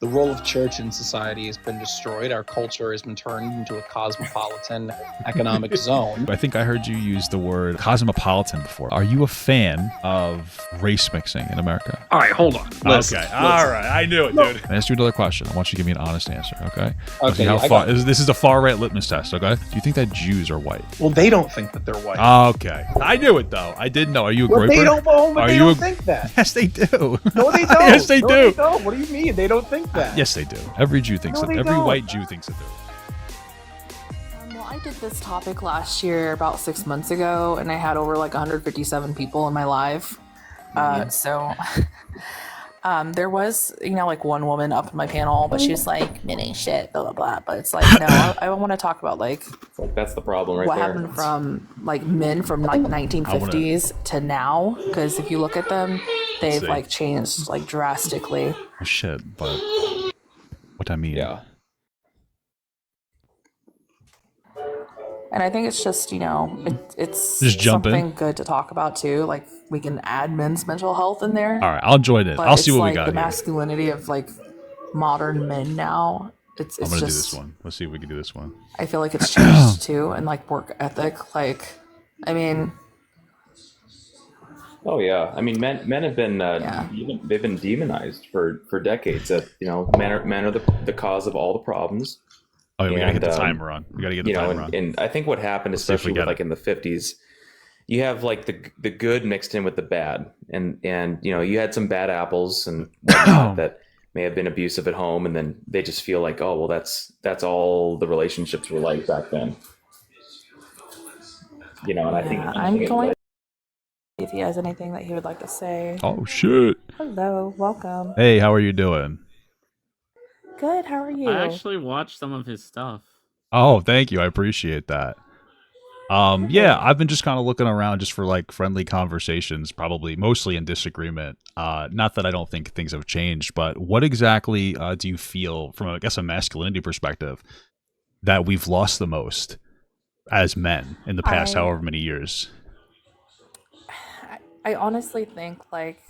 The role of church in society has been destroyed. Our culture has been turned into a cosmopolitan economic zone. I think I heard you use the word cosmopolitan before. Are you a fan of race mixing in America? All right, hold on. Listen, Okay, all right. I knew it, dude. I asked you another question. I want you to give me an honest answer, okay? Okay, See how far, this is a far-right litmus test, okay? Do you think that Jews are white? Well, they don't think that they're white. Okay. I knew it, though. I didn't know. Are you a Well, Groyper? they don't, well, but Are they you don't a- think that. Yes, they do. No, they don't. Yes, they No, do. They don't. What do you mean? They don't think that. Yes, they do. Every Jew thinks No, that. they Every don't. white Jew thinks that. Well, I did this topic last year, about 6 months ago, and I had over like 157 people in my live. So there was, like one woman up in my panel, but she's like, men ain't shit, blah, blah, blah. But it's like, no, I want to talk about like That's the problem right what there. happened from like men from like 1950s to now. Because if you look at them, they've like changed like drastically. Oh, shit, but what I mean. Yeah. And I think it's just, it's Just jump in. something good to talk about too. Like we can add men's mental health in there. All right, I'll join it. But I'll see it's what like we got the here. masculinity of like modern men now. It's I'm going to do just, this one. Let's see if we can do this one. I feel like it's changed too. And like work ethic. Like, I mean, Oh yeah. I mean, men have been they've been demonized for decades. That men are the cause of all the problems. Oh, yeah, we got to get the And, timer on. We got to get the timer on. and I think what happened, Let's see if we especially get with, like it. in the 50s, you have like the good mixed in with the bad, and you had some bad apples and whatnot that may have been abusive at home, and then they just feel like, oh well, that's all the relationships were like back then. And I think I'm going. If he has anything that he would like to say. Oh, shit. Hello, welcome. Hey, how are you doing? Good. How are you? I actually watched some of his stuff. Oh, thank you. I appreciate that. Yeah, I've been just kind of looking around just for like friendly conversations, probably mostly in disagreement. Not that I don't think things have changed, but what exactly do you feel from, I guess, a masculinity perspective that we've lost the most as men in the past however many years? I honestly think like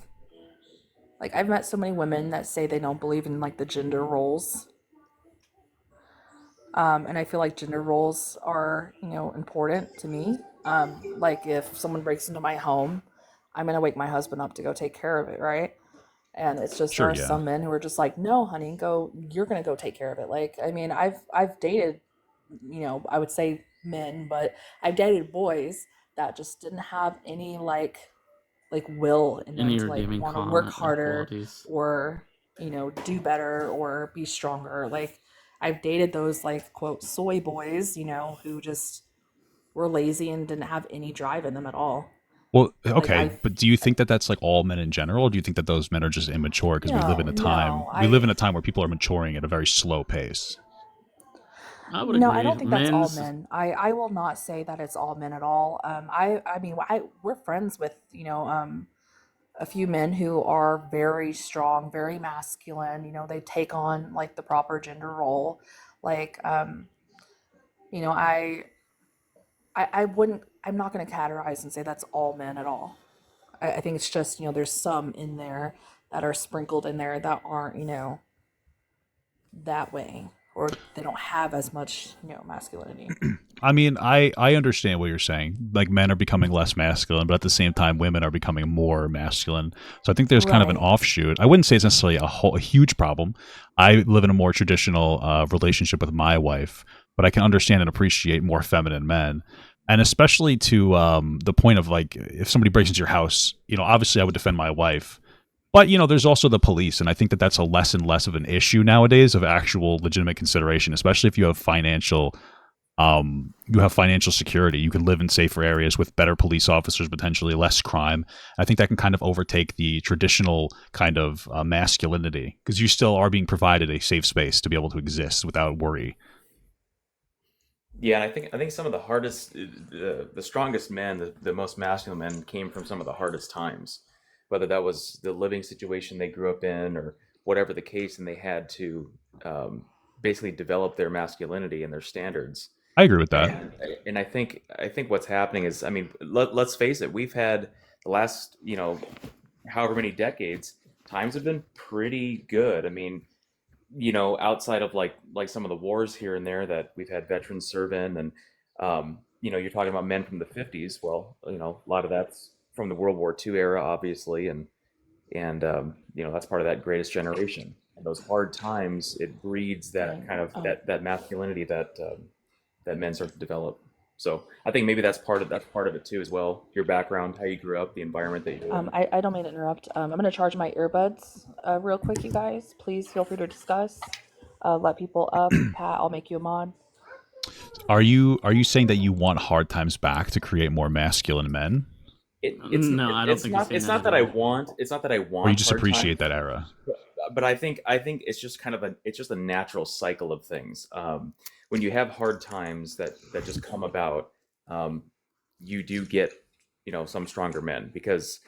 I've met so many women that say they don't believe in like the gender roles. And I feel like gender roles are, important to me. Like if someone breaks into my home, I'm gonna wake my husband up to go take care of it, right? And it's just Sure, there are yeah. some men who are just like, no, honey, you're gonna go take care of it. Like, I mean, I've dated, I would say men, but I've dated boys that just didn't have any like will in them Any to like redeeming want to work harder qualities. or do better or be stronger. Like I've dated those like quote soy boys, who just were lazy and didn't have any drive in them at all. Well, okay, I've- but do you think that that's like all men in general, or do you think that those men are just immature because we live in a time No, we live in a time where people are maturing at a very slow pace? I would No, agree. I don't think that's all Men's- men. I will not say that it's all men at all. I mean, we're friends with a few men who are very strong, very masculine. They take on like the proper gender role. Like, you know, I wouldn't. I'm not going to categorize and say that's all men at all. I think it's just there's some in there that are sprinkled in there that aren't that way, or they don't have as much masculinity. I mean, I understand what you're saying. Like men are becoming less masculine, but at the same time, women are becoming more masculine. So I think there's kind of an Right. offshoot. I wouldn't say it's necessarily a huge problem. I live in a more traditional relationship with my wife, but I can understand and appreciate more feminine men. And especially to the point of like, if somebody breaks into your house, obviously I would defend my wife. But, there's also the police. And I think that that's a less and less of an issue nowadays of actual legitimate consideration, especially if you have financial security. You can live in safer areas with better police officers, potentially less crime. I think that can kind of overtake the traditional kind of masculinity because you still are being provided a safe space to be able to exist without worry. Yeah, and I think some of the hardest, the strongest men, the most masculine men came from some of the hardest times, whether that was the living situation they grew up in or whatever the case, and they had to basically develop their masculinity and their standards. I agree with that. And I think what's happening is, I mean, let's face it, we've had the last however many decades, times have been pretty good. I mean, outside of like some of the wars here and there that we've had veterans serve in, and you're talking about men from the 50s. Well, a lot of that's from the World War II era, obviously, and that's part of that greatest generation. And those hard times, it breeds that kind of that masculinity that men start to develop. So I think maybe that's part of it too as well. Your background, how you grew up, the environment that you're in. I don't mean to interrupt. I'm going to charge my earbuds real quick, you guys. Please feel free to discuss. Let people up. Pat, I'll make you a mod. Are you saying that you want hard times back to create more masculine men, No, I don't think you're saying it's that not at that I all. want. It's not that I want. or you just hard appreciate times, that era? but I think it's just kind of it's just a natural cycle of things. When you have hard times that just come about, um, you do get some stronger men because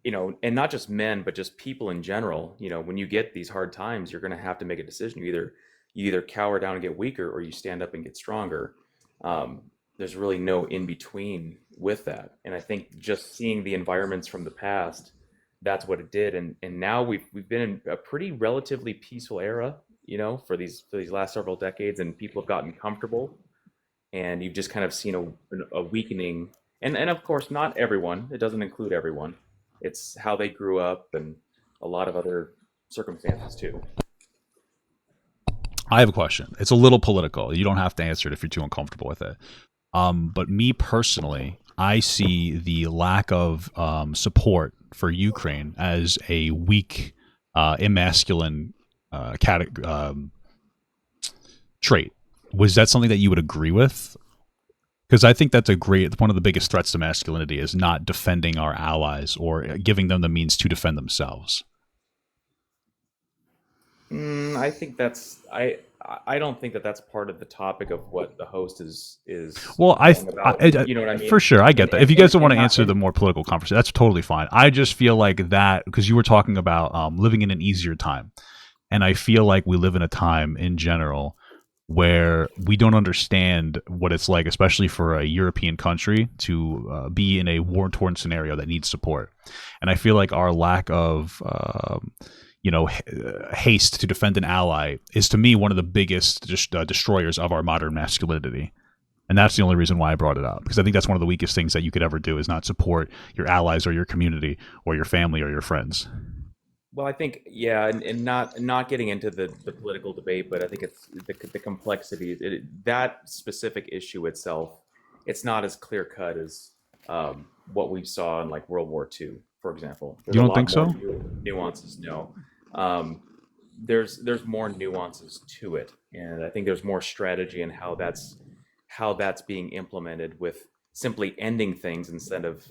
and not just men, but just people in general. When you get these hard times, you're going to have to make a decision. You either cower down and get weaker, or you stand up and get stronger. Um, there's really no in between with that. And I think just seeing the environments from the past, that's what it did. And now we've been in a pretty relatively peaceful era, for these last several decades, and people have gotten comfortable, and you've just kind of seen a weakening. And of course, not everyone. It doesn't include everyone. It's how they grew up and a lot of other circumstances too. I have a question. It's a little political. You don't have to answer it if you're too uncomfortable with it. But me personally, I see the lack of support for Ukraine as a weak, emasculine trait. Was that something that you would agree with? Because I think that's one of the biggest threats to masculinity is not defending our allies or giving them the means to defend themselves. I think I don't think that that's part of the topic of what the host is Well, going about. You know what I mean? for sure, I get And that. If you and guys don't want and to not answer the and more political conversation, that's totally fine. I just feel like that because you were talking about living in an easier time, and I feel like we live in a time in general where we don't understand what it's like, especially for a European country, to be in a war-torn scenario that needs support. And I feel like our lack of haste to defend an ally is, to me, one of the biggest destroyers of our modern masculinity. And that's the only reason why I brought it up, because I think that's one of the weakest things that you could ever do is not support your allies or your community or your family or your friends. Well, I think, yeah, and not getting into the political debate, but I think it's the complexity. That specific issue itself, it's not as clear cut as what we saw in like World War II, for example. There's You a don't lot think more so? nuances. No, um, there's more nuances to it, and I think there's more strategy in how that's being implemented with simply ending things instead of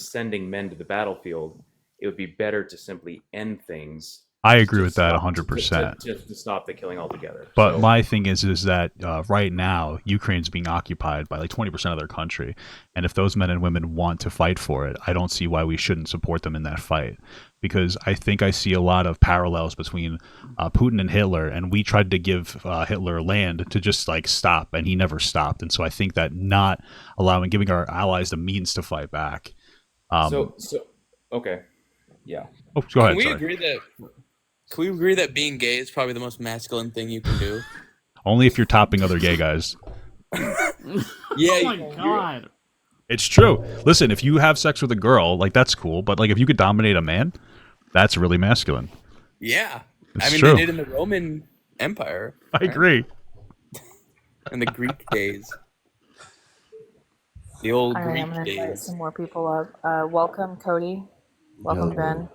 sending men to the battlefield. It would be better to simply end things I to agree just with that stop to, to, to, 100%. just to stop the killing altogether. But So my thing is that right now Ukraine's being occupied by like 20% of their country, and if those men and women want to fight for it, I don't see why we shouldn't support them in that fight. Because I think I see a lot of parallels between Putin and Hitler, and we tried to give Hitler land to just like stop, and he never stopped. And so I think that not giving our allies the means to fight back. so okay, yeah. Oh, go Can ahead. we Sorry. agree that can we agree that being gay is probably the most masculine thing you can do? Only if you're topping other gay guys. Yeah, Oh my god. It's true. Listen, if you have sex with a girl, like that's cool. But like if you could dominate a man, that's really masculine. yeah. It's I mean, true. they did in the Roman Empire. I right? agree. In the Greek days, the old All right, Greek I'm going to invite days. some more people up. Welcome, Cody. Welcome, Ben.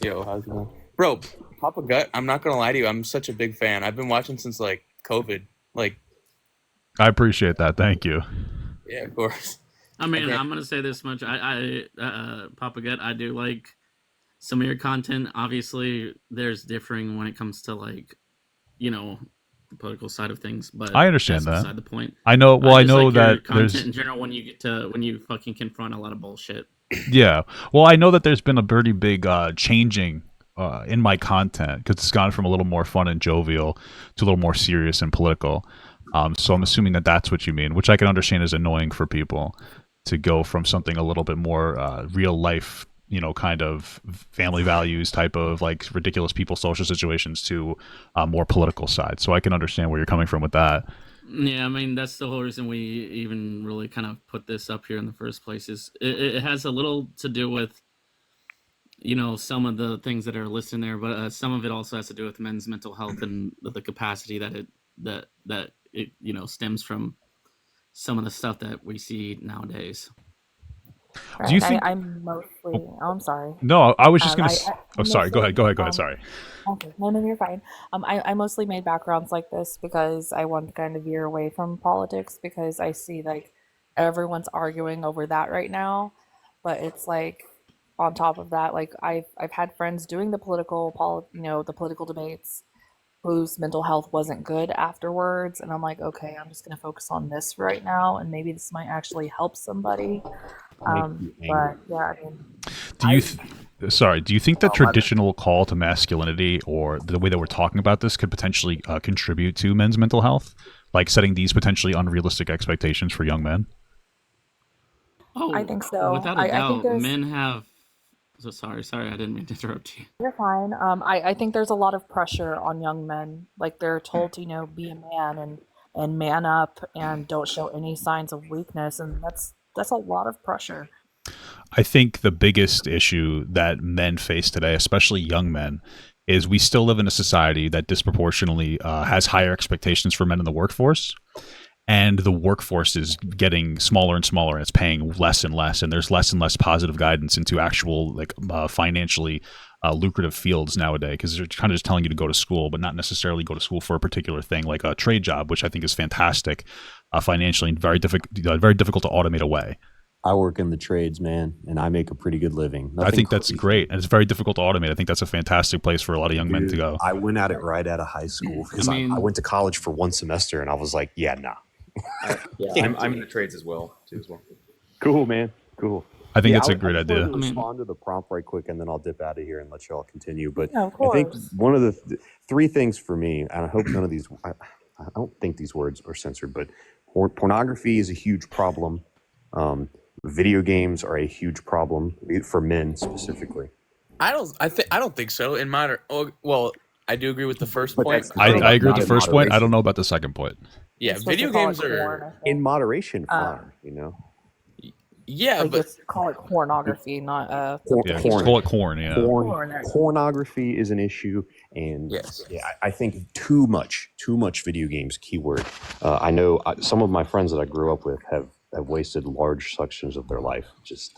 Yo, how's it going, bro? Papa Gut. I'm not gonna lie to you. I'm such a big fan. I've been watching since like COVID. Like, I appreciate that. Thank you. yeah, of course. I mean, Okay. I'm gonna say this much. Papa Gut, I do like some of your content. Obviously, there's differing when it comes to like, the political side of things. But I understand that's that. beside the point. I know. Well, I just know like your that content there's. in general when you fucking confront a lot of bullshit. Yeah. Well, I know that there's been a pretty big changing in my content because it's gone from a little more fun and jovial to a little more serious and political. So I'm assuming that that's what you mean, which I can understand is annoying for people to go from something a little bit more real life kind of family values type of like ridiculous people social situations to a more political side. So I can understand where you're coming from with that. Yeah, I mean that's the whole reason we even really kind of put this up here in the first place. Is it has a little to do with some of the things that are listed there, but some of it also has to do with men's mental health and the capacity that it stems from some of the stuff that we see nowadays. Do you Right. think? I'm mostly. Oh, I'm sorry. No, I was just gonna. I Oh, sorry. Go mostly. ahead. Go ahead. Go ahead. Sorry. Okay. No, no, you're fine. I mostly made backgrounds like this because I want to kind of veer away from politics because I see like everyone's arguing over that right now, but it's like on top of that, like I've had friends doing the political debates whose mental health wasn't good afterwards, and I'm like, okay, I'm just gonna focus on this right now, and maybe this might actually help somebody. Make you But angry. yeah, I mean, Do you? I Sorry. Do you think the oh my bad. traditional call to masculinity or the way that we're talking about this could potentially contribute to men's mental health, like setting these potentially unrealistic expectations for young men? I Oh, think so. without a I think doubt, there's men have. So sorry, I didn't mean to interrupt you. You're fine. I think there's a lot of pressure on young men. Like they're told to, be a man and man up and don't show any signs of weakness, and that's a lot of pressure. I think the biggest issue that men face today, especially young men, is we still live in a society that disproportionately has higher expectations for men in the workforce. And the workforce is getting smaller and smaller, and it's paying less and less. And there's less and less positive guidance into actual like financially lucrative fields nowadays, because they're kind of just telling you to go to school, but not necessarily go to school for a particular thing, like a trade job, which I think is fantastic financially and very difficult to automate away. I work in the trades, man, and I make a pretty good living. I Nothing think that's crazy. great, and it's very difficult to automate. I think that's a fantastic place for a lot of young men to Dude, go. I went at it right out of high school because I I mean, went to college for one semester and I was like, yeah, nah. I'm in the trades as well. Cool, man. Cool. I think Yeah, it's a I great just wanted idea. to I mean, respond to the prompt right quick, and then I'll dip out of here and let y'all continue. But Yeah, of I think course. one of the three things for me, and I hope none of these, I don't think these words are censored, but pornography is a huge problem. Video games are a huge problem for men specifically. I don't think so. In modern, well, I do agree with the first But point. that's the I thing, agree with not the in first point. I moderation. don't know about the second point. Yeah, You're supposed video to call it games porn, are. I In think. moderation, Um, fine. Yeah, like but just call it pornography, not Yeah, something. just call it corn. Yeah. Porn. Pornography is an issue, and yes. yeah, I think too much video games. Keyword. I know some of my friends that I grew up with have wasted large sections of their life just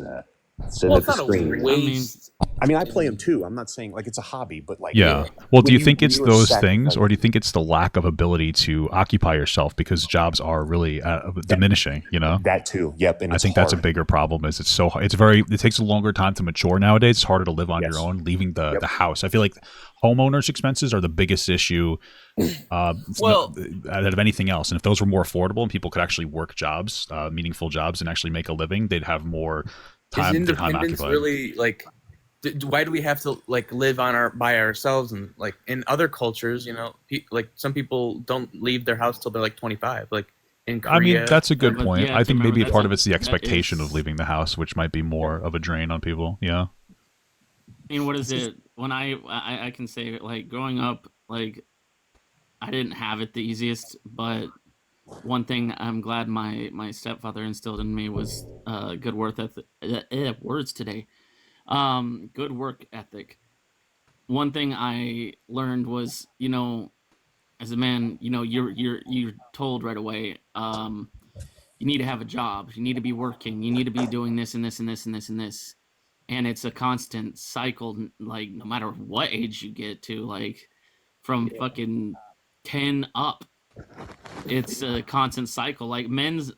sitting Well, at it's the not a screen. I mean, waste. I mean, I play them too. I'm not saying like it's a hobby, but like Yeah. Yeah. Well, do you think when it's you are those things, or do you sacrificing think it's the lack of ability to occupy yourself because jobs are really diminishing? that too. Yep, and I it's think that's a hard. bigger problem. Is it takes a longer time to mature nowadays. It's harder to live on your Yes. own, leaving the Yep. house. I feel like homeowners' expenses are the biggest issue Well, out of anything else. And if those were more affordable and people could actually work jobs, meaningful jobs, and actually make a living, they'd have more is time independence occupied. really like? Why do we have to like live by ourselves? And like in other cultures, like some people don't leave their house till they're like 25. Like in I mean, Korea, that's a good but point. yeah, I to think remember maybe that's part a of it's the that expectation of is. leaving the house, which might be more of a drain on people. Yeah. I mean, what is it? When I can say like growing up, like I didn't have it the easiest, but one thing I'm glad my stepfather instilled in me was good work ethic. Words today. Good work ethic. One thing I learned was, as a man, you're told right away, you need to have a job, you need to be working, you need to be doing this and this and this and this and this, and it's a constant cycle. Like no matter what age you get to, like from fucking 10 up, it's a constant cycle. Like men's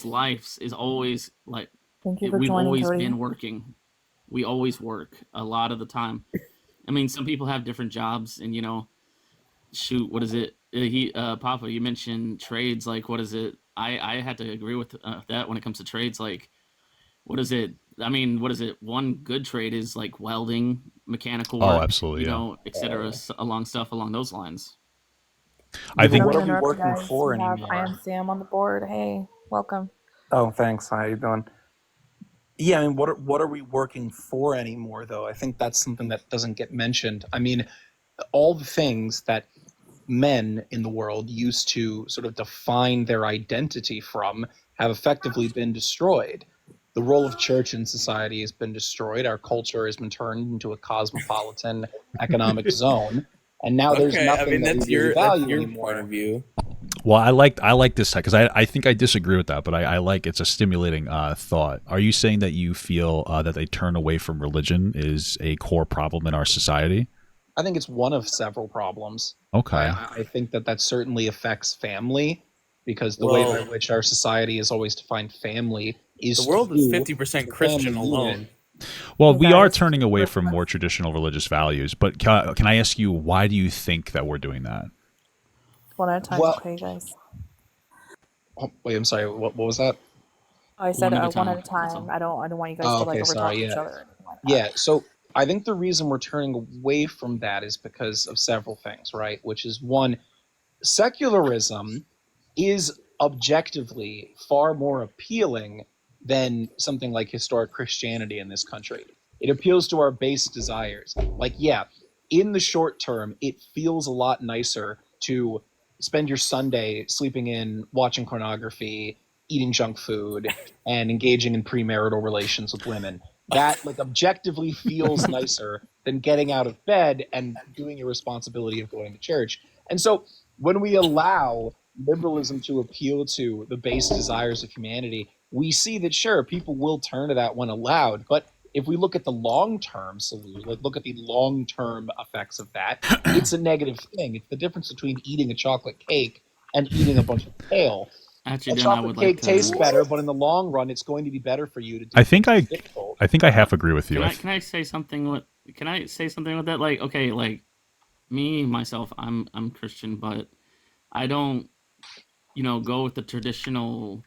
lives is always like Thank you for we've joining, always Cody. been working. We always work a lot of the time. I mean, some people have different jobs, and shoot, what is it? Papa, you mentioned trades. Like, what is it? I had to agree with that when it comes to trades. Like, what is it? I mean, what is it? One good trade is like welding, mechanical Oh, work, absolutely. Yeah. etc. Along those lines. I I think don't What mean are to we interrupt you working guys. for We have I anymore? am Sam on the board. Hey, welcome. Oh, thanks. How you doing? Yeah, I mean, what are we working for anymore, though? I think that's something that doesn't get mentioned. I mean, all the things that men in the world used to sort of define their identity from have effectively been destroyed. The role of church in society has been destroyed. Our culture has been turned into a cosmopolitan economic zone, and now there's Okay, I nothing mean that we really that's value your point of anymore. view. Well, I like this because I think I disagree with that, but I like it's a stimulating thought. Are you saying that you feel that a turn away from religion is a core problem in our society? I think it's one of several problems. Okay. I think that that certainly affects family because the way by Well, which our society has always defined family the is world is through 50% the family Christian unit. alone. Well, Hey we are guys, turning away from more traditional religious values, but can I ask you why do you think that we're doing that? one at a time, Well, okay, guys? oh, wait, I'm sorry. What was that? I said One at a one at time. a That's time. all. I don't want you guys Oh, to like okay, overtalk sorry. each Yeah. other or anything like that. Yeah, so I think the reason we're turning away from that is because of several things, right? Which is one, secularism is objectively far more appealing than something like historic Christianity in this country. It appeals to our base desires. Like, yeah, in the short term, it feels a lot nicer to spend your Sunday sleeping in, watching pornography, eating junk food, and engaging in premarital relations with women. That, like, objectively feels nicer than getting out of bed and doing your responsibility of going to church. And so when we allow liberalism to appeal to the base desires of humanity, we see that sure, people will turn to that when allowed. But if we look at the long-term solution, like look at the long-term effects of that, it's a negative thing. It's the difference between eating a chocolate cake and eating a bunch of kale. Actually, A Dan, I chocolate would like cake tastes to. better, but in the long run, it's going to be better for you to do I think things I difficult. I think I half agree with you. Can I say something with? Can I say something with that? Like, okay, like me myself, I'm Christian, but I don't, go with the traditional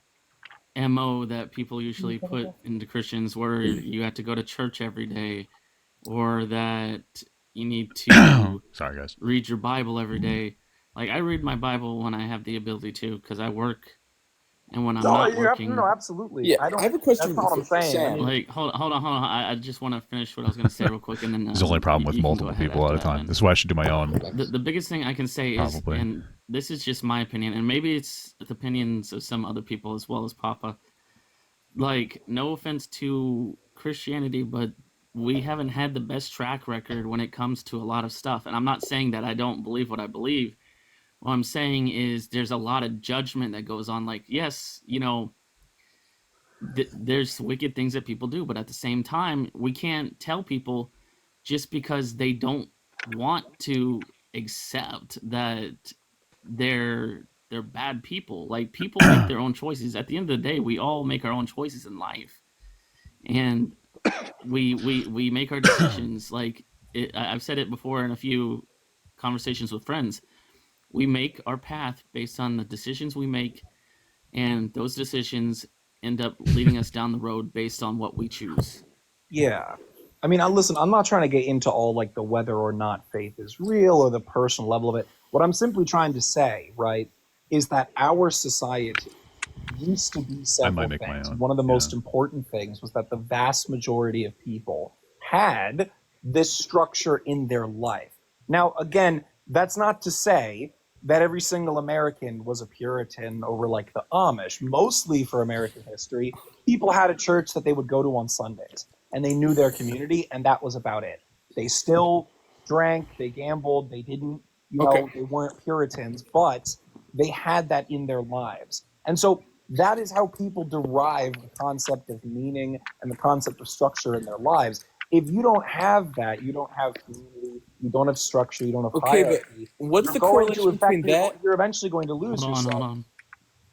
MO that people usually put into Christians, where you have to go to church every day, or that you need to Sorry, guys. read your Bible every day. Like, I read my Bible when I have the ability to, because I work, and when I'm No, not working, absolutely. Yeah, I I don't. have a question That's not what I'm for saying. I Sam. mean, like, hold on. I just want to finish what I was going to say real quick, and then There's the only problem with you can go multiple ahead people at after a that, time. man. This is why I should do my own. The biggest thing I can say is, Probably. and this is just my opinion, and maybe it's the opinions of some other people as well as Papa. Like, no offense to Christianity, but we haven't had the best track record when it comes to a lot of stuff. And I'm not saying that I don't believe what I believe. What I'm saying is there's a lot of judgment that goes on. Like, yes, there's wicked things that people do, but at the same time, we can't tell people just because they don't want to accept that they're bad people. Like, people make their own choices. At the end of the day, we all make our own choices in life, and we make our decisions. Like, I've said it before in a few conversations with friends. We make our path based on the decisions we make, and those decisions end up leading us down the road based on what we choose. yeah. I mean, listen, I'm not trying to get into all like the whether or not faith is real or the personal level of it. What I'm simply trying to say, right, is that our society used to be I might several make my things. own. One of the Yeah. most important things was that the vast majority of people had this structure in their life. Now, again, that's not to say that every single American was a Puritan or were like the Amish. Mostly for American history, people had a church that they would go to on Sundays, and they knew their community, and that was about it. They still drank, they gambled, they didn't, Okay. they weren't Puritans, but they had that in their lives. And so that is how people derive the concept of meaning and the concept of structure in their lives. If you don't have that, you don't have community, you don't have structure, you don't have Okay, but hierarchy. what's You're the going to correlation between that? you're eventually going to lose Hold yourself. on.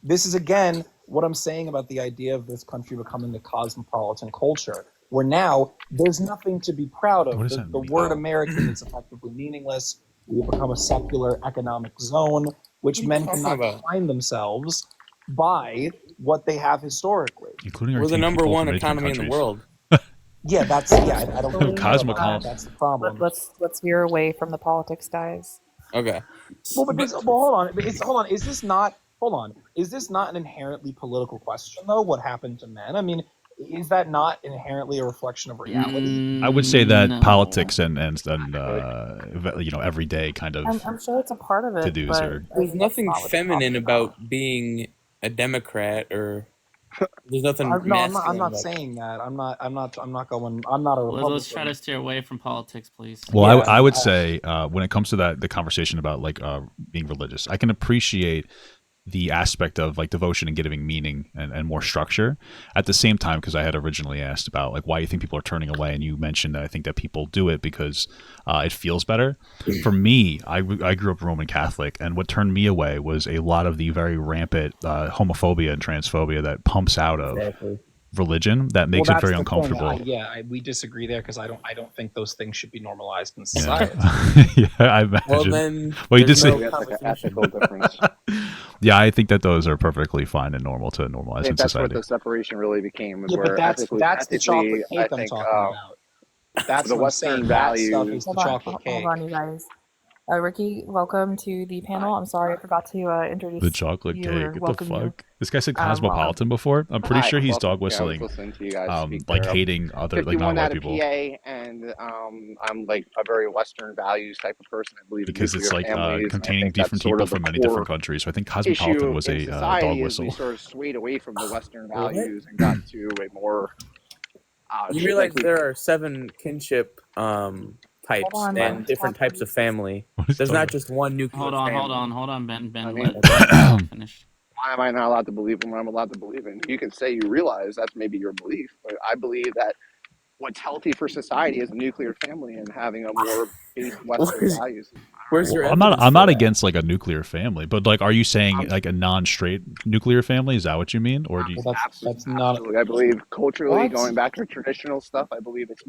This is again what I'm saying about the idea of this country becoming a cosmopolitan culture, where now there's nothing to be proud of. What does The, that the mean? word American is effectively meaningless. We have become a secular economic zone, which What are you men talking cannot about? define themselves by what they have historically. Including our We're the team number people one from 18 economy in the countries. world. Yeah, I don't really care about Cosmocol- that. That's the problem. Let's veer away from the politics, guys. Okay. Well, but hold on. Hold on. Is this not an inherently political question though? What happened to men? I mean, Is that not inherently a reflection of reality? I would say that No. politics and everyday kind of I'm sure it's a part of it, to-dos but are. There's that's nothing not what you're feminine talking about. about being a Democrat, or there's nothing No, I'm masculine not. I'm not about saying that. I'm not going. I'm not a Republican. Let's try to steer away from politics, please. Well, Yeah, I would say when it comes to the conversation about like being religious, I can appreciate the aspect of like devotion and giving meaning and more structure at the same time, because I had originally asked about like why you think people are turning away, and you mentioned that I think that people do it because it feels better. For me, I grew up Roman Catholic, and what turned me away was a lot of the very rampant homophobia and transphobia that pumps out of exactly. religion that makes it that's very the thing. uncomfortable. We disagree there because I don't think those things should be normalized in Yeah. society. Yeah, I imagine. Well, then Well, you there's did no say- That's like an conversation. ethical difference. Yeah, I think that those are perfectly fine and normal to I normalize in think that's society. what the separation really became. Was Yeah, but where that's ethically, the chocolate ethically, cake I I'm think talking about. That's the what I'm saying. Western That stuff values. is the chocolate cake. Hold on, you guys. Ricky, welcome to the panel. I'm sorry I forgot to introduce The chocolate you or cake. What the welcome you. fuck? This guy said Well, cosmopolitan before. I'm pretty Hi, sure he's welcome. dog Yeah, I was whistling, listening to you guys speak like there. hating other like 51 non-white out of people. PA, and I'm like a very Western values type of person. I believe in Because it's nuclear like families. I containing think that's different sort people of the from many core different countries. So I think cosmopolitan issue was in a society dog is whistle. we sort of swayed away from the Western values and got to a more. You shit realize like we- there are 7 kinship types Hold on, and let's different talk types of please. family. What is There's dog- not just one nuclear Hold on, family. Ben. I mean- Let finish. Why am I not allowed to believe in what I'm allowed to believe in? You can say you realize that's maybe your belief, but I believe that what's healthy for society is a nuclear family and having a more based Western Where's- values. Where's your Well, evidence I'm for not that? against like a nuclear family, but like, are you saying like a non-straight nuclear family? Is that what you mean, or do you? Well, that's not. Absolutely. I believe culturally, What? going back to traditional stuff, I believe it's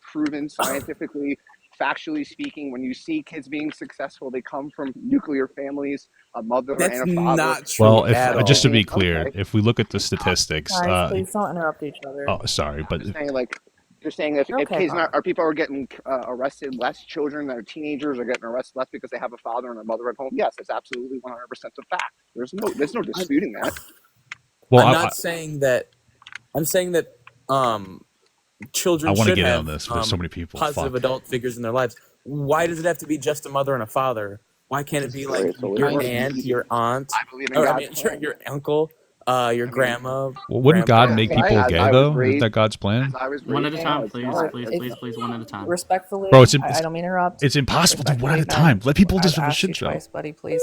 proven scientifically, factually speaking. When you see kids being successful, they come from nuclear families, a mother That's and a father. not true Well, at all. just to be clear, Okay. if we look at the statistics, Guys, please don't interrupt each other. oh, sorry, but I'm saying, like, you're saying if Okay, kids Connor. are people are getting arrested less, children that are teenagers are getting arrested less because they have a father and a mother at home. Yes, it's absolutely 100% a fact. There's no disputing that. well, I'm I not saying that. I'm saying that children want to should get in have on this. But there's so many people. positive Fuck. adult figures in their lives. Why does it have to be just a mother and a father? Why can't it be like Right, so your it's- aunt, your aunt, I believe in or I God's mean, plan. your uncle, your grandma? Well, wouldn't God grandpa? make As people I gay was though? raised- Isn't that God's plan? As I was One at a raised, time, it's please, not. please, one at a time. Respectfully, Bro, I don't mean to interrupt. It's impossible to do one at a Respectfully, time. Let people I've just have a asked shit you show. twice, buddy. Please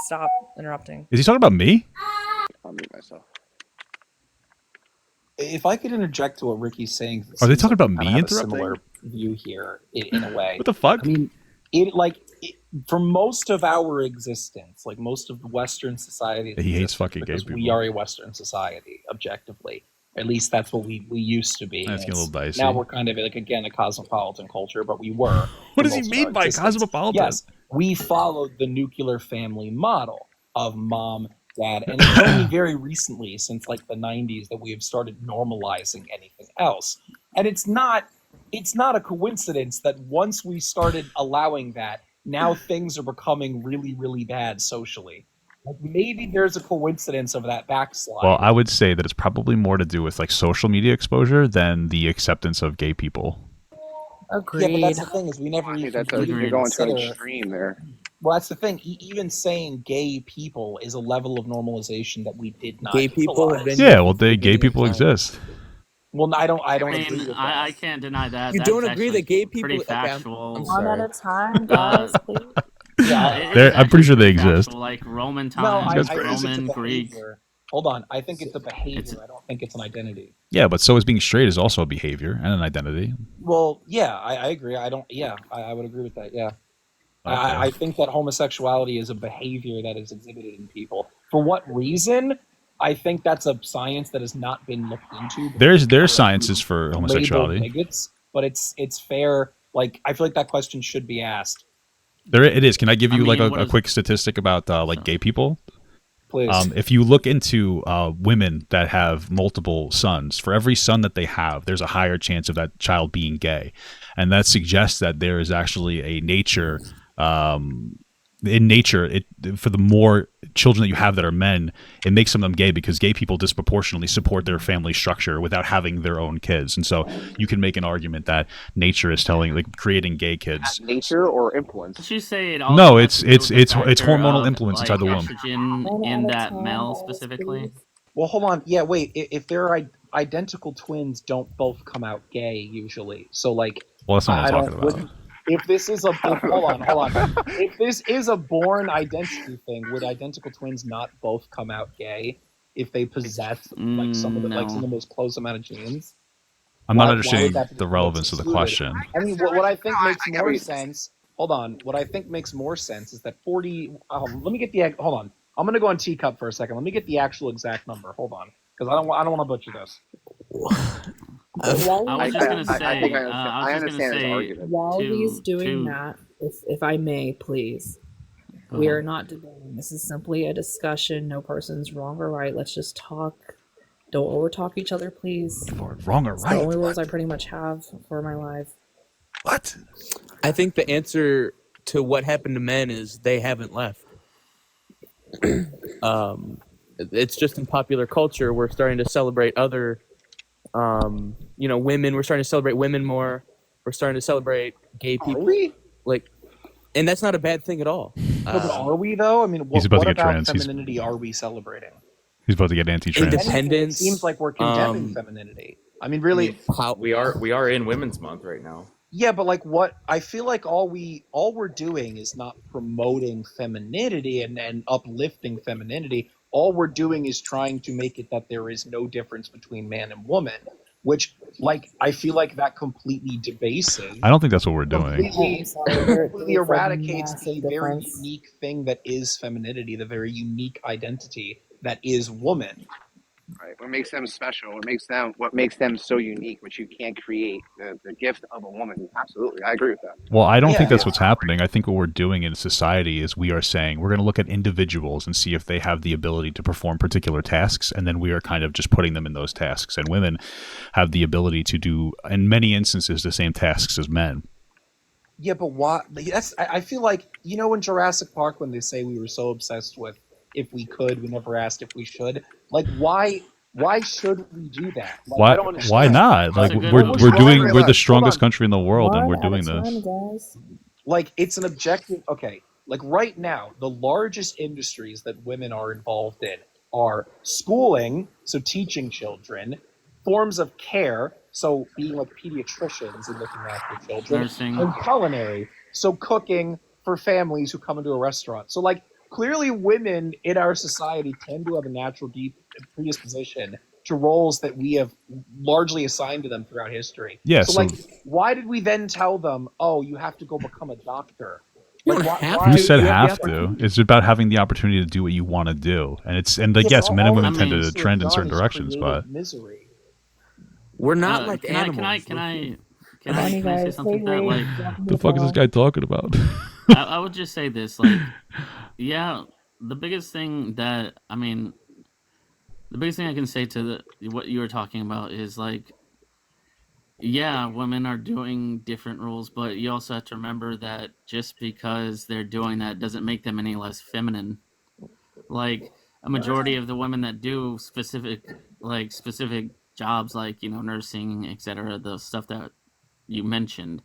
stop interrupting. Is he talking about me? I'll mute myself. If I could interject to what Ricky's saying, Are they seems talking like about we kinda me have interrupting? A similar view here, in a way. What the fuck? I mean, for most of our existence, like most of Western society, He hates fucking gay because we people. are a Western society, objectively. At least that's what we used to be. That's And getting a little dicey. Now we're kind of like, again, a cosmopolitan culture, but we were. What for does he most of mean our by existence. cosmopolitan? Yes, we followed the nuclear family model of mom, dad, and it's only very recently, since like the 90s, that we have started normalizing anything else. And it's not a coincidence that once we started allowing that, now things are becoming really, really bad socially. Like maybe there's a coincidence of that backslide. Well, I would say that it's probably more to do with like social media exposure than the acceptance of gay people. Agreed. Yeah, but that's the thing is we never I think even that's we didn't Agreed. you're going to an consider. extreme there. Well, that's the thing. Even saying gay people is a level of normalization that we did not. Gay people have utilize. been- Yeah, well, gay Beginning people of time. exist. Well, I don't I agree mean, with that. I can't deny that. You That's don't agree actually that gay people- pretty okay, I'm factual. One sorry. at a time, guys, please. Yeah, It is They're- I'm actually pretty sure they factual, exist. Like Roman No, times, I think it's Roman, a Greek. behavior. Hold on, I think it's a behavior. It's- I don't think it's an identity. Yeah, but so is being straight is also a behavior and an identity. Well, yeah, I agree. I don't. Yeah, I would agree with that. Yeah, Okay. I think that homosexuality is a behavior that is exhibited in people. For what reason? I think that's a science that has not been looked into. There's sciences for Labeled homosexuality. bigots, but it's fair. Like I feel like that question should be asked. There it is. Can I give I you like mean, a what is- quick statistic about like gay people? Please. If you look into women that have multiple sons, for every son that they have, there's a higher chance of that child being gay, and that suggests that there is actually a nature in nature, for the more children that you have that are men, it makes some of them gay because gay people disproportionately support their family structure without having their own kids. And so you can make an argument that nature is creating gay kids. Nature or influence? Did you say it No, also has it's to do with the it's factor hormonal of, influence like, inside the womb. estrogen One in at a that time, male guys, specifically? please. Well, hold on. Yeah, wait. If they're identical twins, don't both come out gay usually. So like, Well, that's not what I I'm don't. talking about. If this is hold on. If this is a born identity thing, would identical twins not both come out gay if they possess like some of the No. most close amount of genes? I'm not Why would understanding that be the what's relevance of the excluded? question. I mean, what I think makes I get what more you're sense. Hold on. What I think makes more sense is that 40. Let me get the. Hold on. I'm gonna go on teacup for a second. Let me get the actual exact number. Hold on, because I don't want to butcher this. While, I was just gonna say. I think I I was just gonna understand his say. argument. while he's doing to- that, if I may, please, Go we ahead. are not debating. This is simply a discussion. No person's wrong or right. Let's just talk. Don't overtalk each other, please. Wrong or It's right? the only rules I pretty much have for my life. What? I think the answer to what happened to men is they haven't left. It's just in popular culture we're starting to celebrate other, women. We're starting to celebrate women more. We're starting to celebrate gay Are people. we? Like, and that's not a bad thing at all. No, but are we though? I mean, He's about what to get about trans. femininity are we celebrating? He's about to get anti-trans. Independence. It seems like we're condemning femininity. I mean, really. We are in Women's Month right now. Yeah, but like what I feel like all we're doing is not promoting femininity and uplifting femininity. All we're doing is trying to make it that there is no difference between man and woman, which like I feel like that completely debases. I don't think that's what we're doing. Completely eradicates the massive very difference. unique thing that is femininity, the very unique identity that is woman. Right. What makes them special? What makes them so unique, which you can't create? The gift of a woman. Absolutely, I agree with that. Well, I don't think Yeah. that's what's happening. I think what we're doing in society is we are saying we're going to look at individuals and see if they have the ability to perform particular tasks, and then we are kind of just putting them in those tasks. And women have the ability to do, in many instances, the same tasks as men. Yeah, but why? I feel like in Jurassic Park when they say we were so obsessed with if we could, we never asked if we should. Like, why should we do that? Like, I don't understand. Why not? Like That's a good we're one. the strongest Hold on. country in the world, and One we're at a doing time, this. guys. Like, it's an objective. Okay, like right now, the largest industries that women are involved in are schooling, so teaching children, forms of care, so being like pediatricians and looking after children, Nursing. and culinary, so cooking for families who come into a restaurant. So like clearly women in our society tend to have a natural predisposition to roles that we have largely assigned to them throughout history. Yeah, So so- like why did we then tell them, oh, you have to go become a doctor? You Like, don't have why- Who to. said You have have the to? It's about having the opportunity to do what you want to do, and yes, men and women tend to trend in certain directions, but misery. We're not like can I animals. can I Funny say guys, something hey, that Ray, like welcome to the fuck is this call. guy talking about? I would just say this, like, yeah, the biggest thing I can say to what you were talking about is like, yeah, women are doing different roles, but you also have to remember that just because they're doing that doesn't make them any less feminine. Like a majority of the women that do specific jobs, like nursing, etc., the stuff that you mentioned,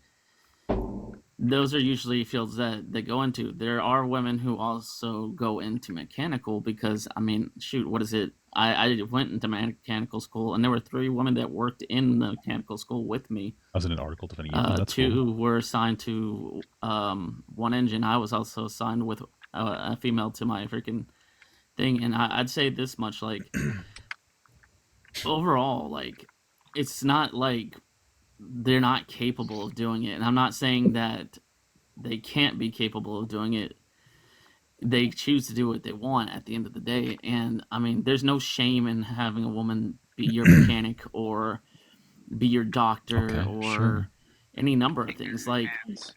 those are usually fields that they go into. There are women who also go into mechanical because, shoot, what is it? I went into mechanical school, and there were 3 women that worked in the mechanical school with me. I was in an article defending you. That's 2 cool. were assigned to one engine. I was also assigned with a female to my freaking thing, and I'd say this much, like, overall, like, it's not like they're not capable of doing it, and I'm not saying that they can't be capable of doing it. They choose to do what they want at the end of the day, and there's no shame in having a woman be your mechanic or be your doctor or any number of things. Like,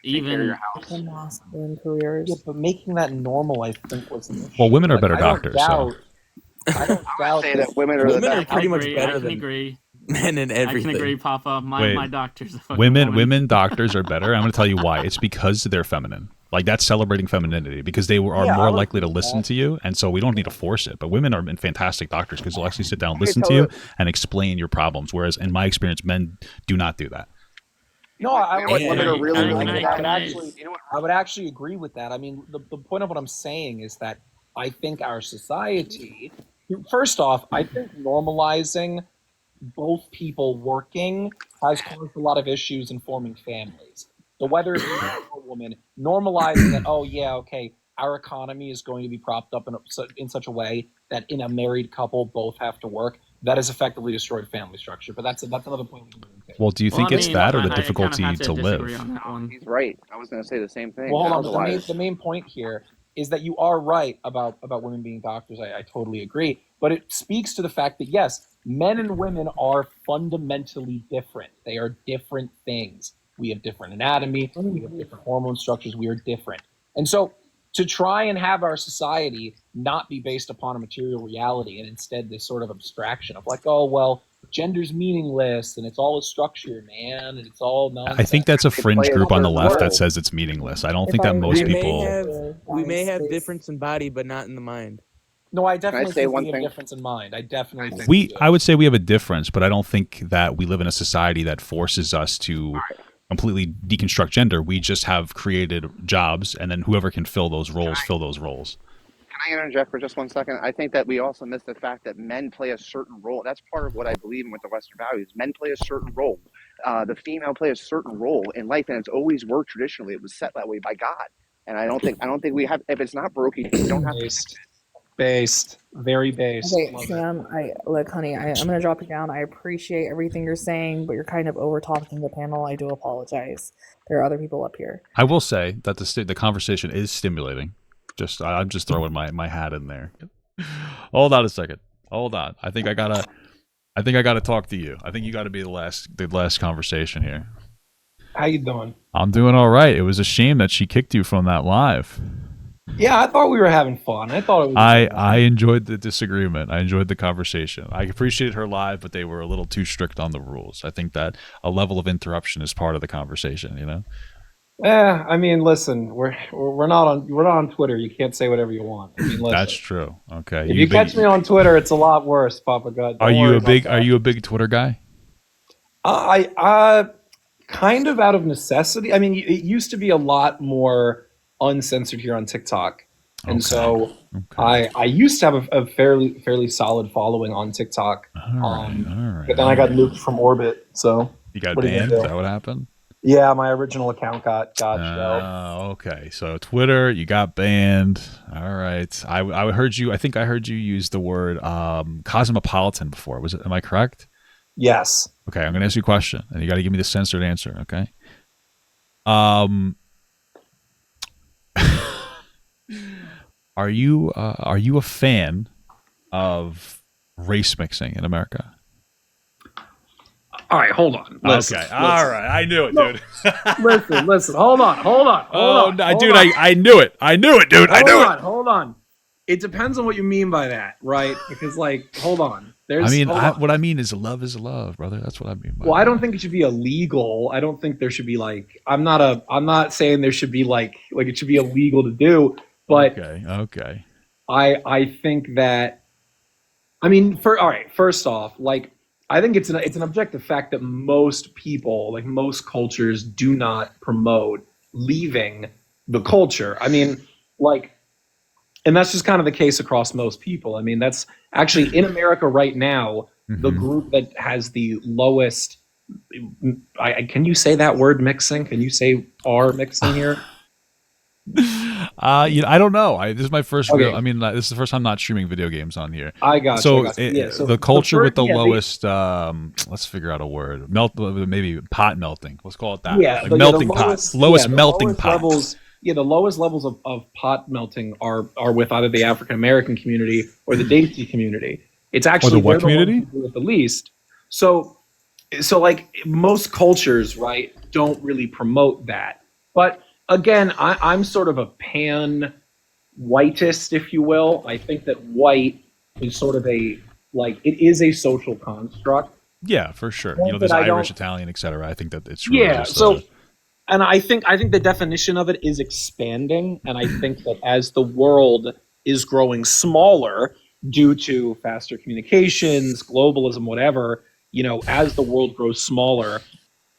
Take care of your even house. The masculine careers. Yeah, but making that normal, I think, was an issue. Well, women are better I don't doctors, doubt- so I don't doubt Say that women are the Women are best. pretty much agree, better I can than agree. men in I everything. can agree, Papa. Wait. My doctor's a fucking women doctors are better. I'm going to tell you why. It's because they're feminine. Like that's celebrating femininity because they are Yeah, I more would likely to agree with listen that. to you, and so we don't need to force it. But women are fantastic doctors because they'll actually sit down, I listen to tell you, you, and explain your problems. Whereas in my experience, men do not do that. No, I you know what would, women are I, really, I, really would, good I at? would actually, You know what? I would actually agree with that. I mean, the point of what I'm saying is that I think our society, first off, I think normalizing both people working has caused a lot of issues in forming families. So whether it be man or woman, normalizing that, oh yeah, okay, our economy is going to be propped up in such a way that in a married couple both have to work, that has effectively destroyed family structure. But that's another point we can get into. Well, do you Well, I think it's mean, that or the I kind of difficulty have to to disagree live? on that one. He's right. I was going to say the same thing. Well, hold on. But Otherwise, the main point here is that you are right about women being doctors. I totally agree. But it speaks to the fact that yes, men and women are fundamentally different. They are different things. We have different anatomy. We have different hormone structures. We are different. And so to try and have our society not be based upon a material reality and instead this sort of abstraction of like, oh well, gender's meaningless and it's all a structure, man, and it's all I think nonsense. that's a they play fringe a group on the certain left that role. says it's meaningless. I don't If think that I most we may people. have we may have Guys, difference in body, but not in the mind. No, I Can I definitely say think one we have thing? difference in mind. I definitely think we do. I would say we have a difference, but I don't think that we live in a society that forces us to completely deconstruct gender. We just have created jobs, and then whoever can fill those roles, fill those roles. Can I interject for just 1 second? I think that we also miss the fact that men play a certain role. That's part of what I believe in with the Western values. Men play a certain role. The female play a certain role in life, and it's always worked traditionally. It was set that way by God. And I don't think we have. If it's not broken, you don't have to. Based, very based. Okay, Love it. Sam, I look, honey, I'm gonna drop you down. I appreciate everything you're saying, but you're kind of over talking the panel. I do apologize. There are other people up here. I will say that the conversation is stimulating. I'm just throwing my hat in there. Hold on a second. Hold on. I think I gotta talk to you. I think you got to be the last conversation here. How you doing? I'm doing all right. It was a shame that she kicked you from that live. Yeah, I thought we were having fun. I thought it was. I enjoyed the disagreement. I enjoyed the conversation. I appreciated her live, but they were a little too strict on the rules. I think that a level of interruption is part of the conversation. You know. I mean, listen, we're not on Twitter. You can't say whatever you want. I mean, listen. That's true. Okay. If you catch me on Twitter, it's a lot worse, Papa God. Are you a big Twitter guy? I kind of out of necessity. I mean, it used to be a lot more uncensored here on TikTok, and so I used to have a fairly solid following on TikTok. All right. But then I got nuked from orbit. So You got what are you gonna banned? Is do? that what happened? Yeah, my original account got shelved. Okay. So Twitter, you got banned. All right. I heard you. I think I heard you use the word cosmopolitan before. Am I correct? Yes. Okay. I'm going to ask you a question, and you got to give me the censored answer. Okay. Are you a fan of race mixing in America? All right, hold on. Listen, Okay. All right. I knew it, dude. listen. Hold on. Dude, I knew it. I knew it, dude. I knew it. Hold on. It depends on what you mean by that, right? Because, like, hold on. What I mean is love, brother. That's what I mean. Well, I don't think it should be illegal. I don't think there should be like. I'm not saying there should be like it should be illegal to do. But okay. I think that. I mean, first off, like, I think it's an objective fact that most people, like most cultures, do not promote leaving the culture. I mean, like, and that's just kind of the case across most people. I mean, that's actually in America right now, the group that has the lowest. Can you say that word mixing? Can you say R mixing here? I don't know. This is my first. Okay. This is the first time I'm not streaming video games on here. I got so, you. So the culture with the lowest. Let's figure out a word. Maybe pot melting. Let's call it that. Yeah, like melting pot. Lowest melting pot. The lowest levels of pot melting are with either the African American community or the Desi community. It's actually the what community? With the least. So like most cultures, right, don't really promote that. But again, I'm sort of a pan-whiteist, if you will. I think that white is sort of it is a social construct. Yeah, for sure. One There's that I Irish, don't- Italian, etc. I think that it's really And I think the definition of it is expanding, and I think that as the world is growing smaller due to faster communications, globalism, whatever, as the world grows smaller,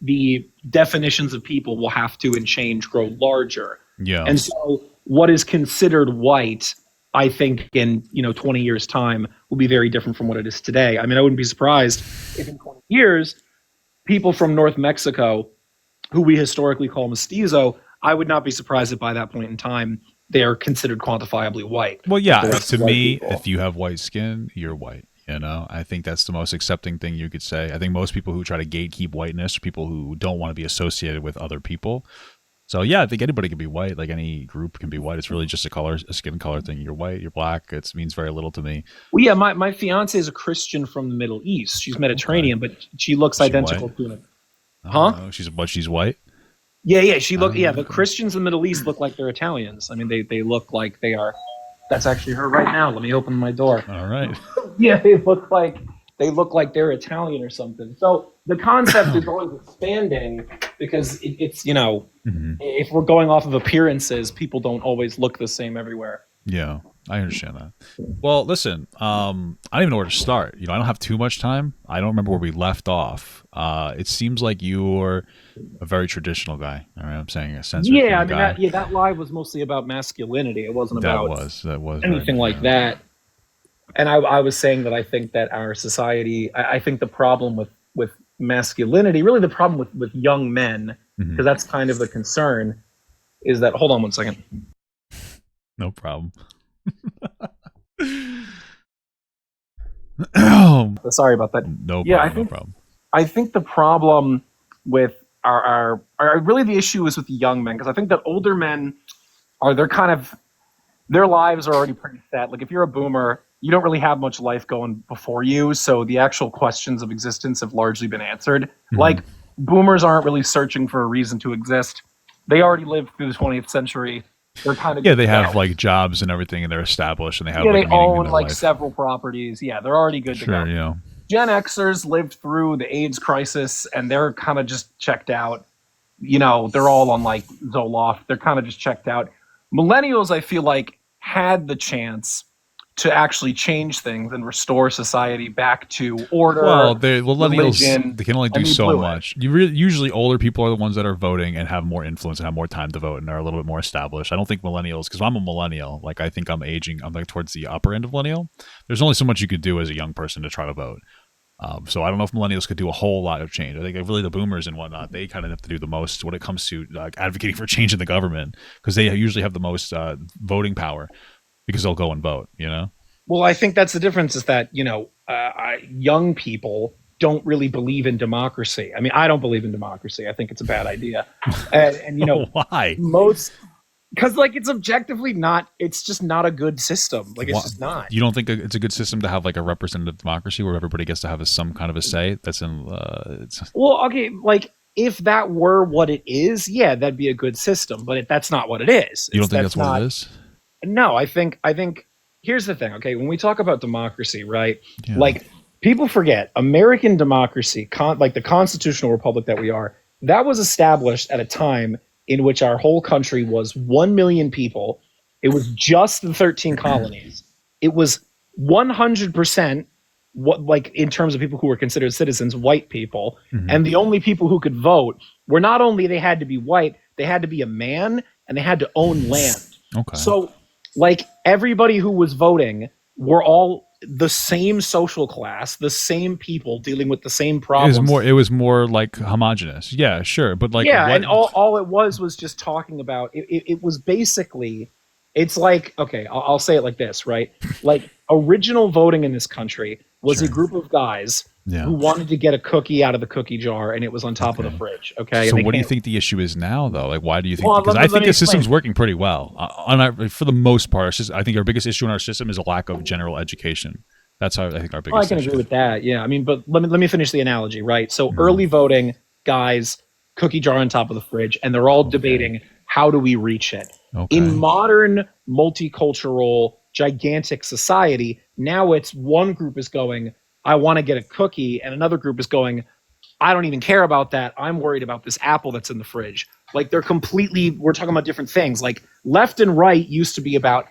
the definitions of people will have to and change grow larger. Yeah. And so what is considered white, I think in 20 years time will be very different from what it is today. I mean, I wouldn't be surprised if in 20 years people from North Mexico, who we historically call mestizo, I would not be surprised if by that point in time they are considered quantifiably white. Well, yeah, The rest to of white me, people. if you have white skin, you're white. I think that's the most accepting thing you could say. I think most people who try to gatekeep whiteness are people who don't want to be associated with other people. So yeah, I think anybody can be white. Like any group can be white. It's really just a skin color thing. You're white, you're black. It means very little to me. Well, yeah, my fiance is a Christian from the Middle East. She's Mediterranean, but she looks Is she identical white? to him. Huh? Huh? She's white. Yeah. The Okay. Christians in the Middle East look like they're Italians. I mean, they look like they are. That's actually her right now. Let me open my door. All right. Yeah, they look like they're Italian or something. So the concept is always expanding because it's Mhm. if we're going off of appearances, people don't always look the same everywhere. Yeah, I understand that. Well, listen, I don't even know where to start. I don't have too much time. I don't remember where we left off. It seems like you're a very traditional guy. All right, I'm saying a censored Yeah, I mean guy. that live was mostly about masculinity. It wasn't that about was very anything much, like yeah. that. And I was saying that I think that our society, I think the problem with masculinity, really the problem with young men, Mhm. because that's kind of the concern, is that, hold on one second. No problem. Sorry about that. No Yeah, problem. No problem. I think the problem with our really the issue is with the young men, because I think that older men their lives are already pretty set. Like if you're a boomer, you don't really have much life going before you, so the actual questions of existence have largely been answered. Mhm. Like boomers aren't really searching for a reason to exist. They already lived through the 20th century. They're kind of Yeah, they have like jobs and everything, and they're established, and they have they like meaning in own their like life. several properties. Yeah, they're already good to Sure, go. Gen Xers lived through the AIDS crisis, and they're kind of just checked out. They're all on like Zoloft. They're kind of just checked out. Millennials, I feel like, had the chance to actually change things and restore society back to order. Well, millennials, religion, they can only do and they so blew it. much. Usually older people are the ones that are voting and have more influence and have more time to vote and are a little bit more established. I don't think millennials, because I'm a millennial, like I think I'm aging, I'm like towards the upper end of millennial. There's only so much you could do as a young person to try to vote. So I don't know if millennials could do a whole lot of change. I think really the boomers and whatnot, they kind of have to do the most when it comes to advocating for change in the government, because they usually have the most voting power because they'll go and vote, Well, I think that's the difference, is that, young people don't really believe in democracy. I mean, I don't believe in democracy. I think it's a bad idea. And Why? because like it's objectively not, it's just not a good system. Like it's just not. You don't think it's a good system to have like a representative democracy where everybody gets to have some kind of a say? That's in. Well, okay, like if that were what it is, yeah, that'd be a good system. But that's not what it is. You don't think that's what it is? No, I think here's the thing. Okay, when we talk about democracy, right? Yeah. Like people forget American democracy, like the constitutional republic that we are, that was established at a time in which our whole country was 1 million people. It was just the 13 colonies. It was 100% like in terms of people who were considered citizens, white people. Mhm. And the only people who could vote were not only they had to be white, they had to be a man and they had to own land. Okay. So like everybody who was voting were all the same social class, the same people dealing with the same problems. It was more like homogenous. Yeah, sure, but like and all it was just talking about it was basically, it's like, okay, I'll say it like this, right? Like original voting in this country was Sure. a group of guys who wanted to get a cookie out of the cookie jar and it was on top of the fridge. Okay. So And what do you can't- think the issue is now, though? Like, why do you think? Well, Because let I me think the system's explain. working pretty well. For the most part, I think our biggest issue in our system is a lack of general education. That's how I think our biggest. Oh, I can issue. agree with that. Yeah. I mean, but let me finish the analogy, right? So early voting, guys, cookie jar on top of the fridge, and they're all debating how do we reach it. Okay. In modern multicultural gigantic society, now it's one group is going, I want to get a cookie, and another group is going, I don't even care about that. I'm worried about this apple that's in the fridge. Like we're talking about different things. Like left and right used to be about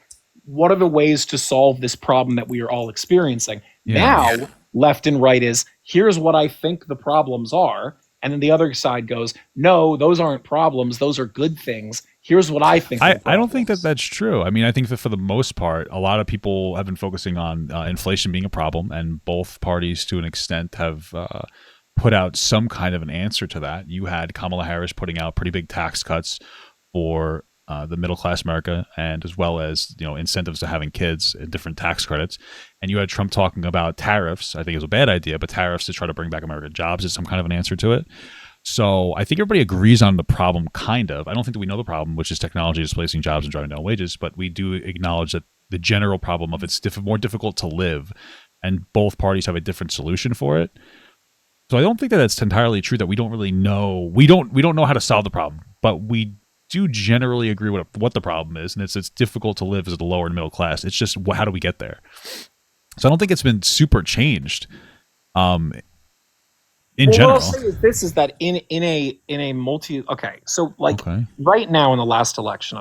what are the ways to solve this problem that we are all experiencing. Yeah. Now, left and right is here's what I think the problems are. And then the other side goes, no, those aren't problems. Those are good things. Here's what I think. I don't think that that's true. I mean, I think that for the most part, a lot of people have been focusing on inflation being a problem, and both parties, to an extent, have put out some kind of an answer to that. You had Kamala Harris putting out pretty big tax cuts for the middle class America, and as well as incentives to having kids and different tax credits. And you had Trump talking about tariffs. I think it was a bad idea, but tariffs to try to bring back American jobs is some kind of an answer to it. So I think everybody agrees on the problem, kind of. I don't think that we know the problem, which is technology displacing jobs and driving down wages, but we do acknowledge that the general problem of it's more difficult to live, and both parties have a different solution for it. So I don't think that that's entirely true, that we don't really know. We don't know how to solve the problem, but we do generally agree with what the problem is, and it's difficult to live as the lower and middle class. It's just how do we get there? So I don't think it's been super changed. In general, what I'll say is this: is that in a multi right now in the last election,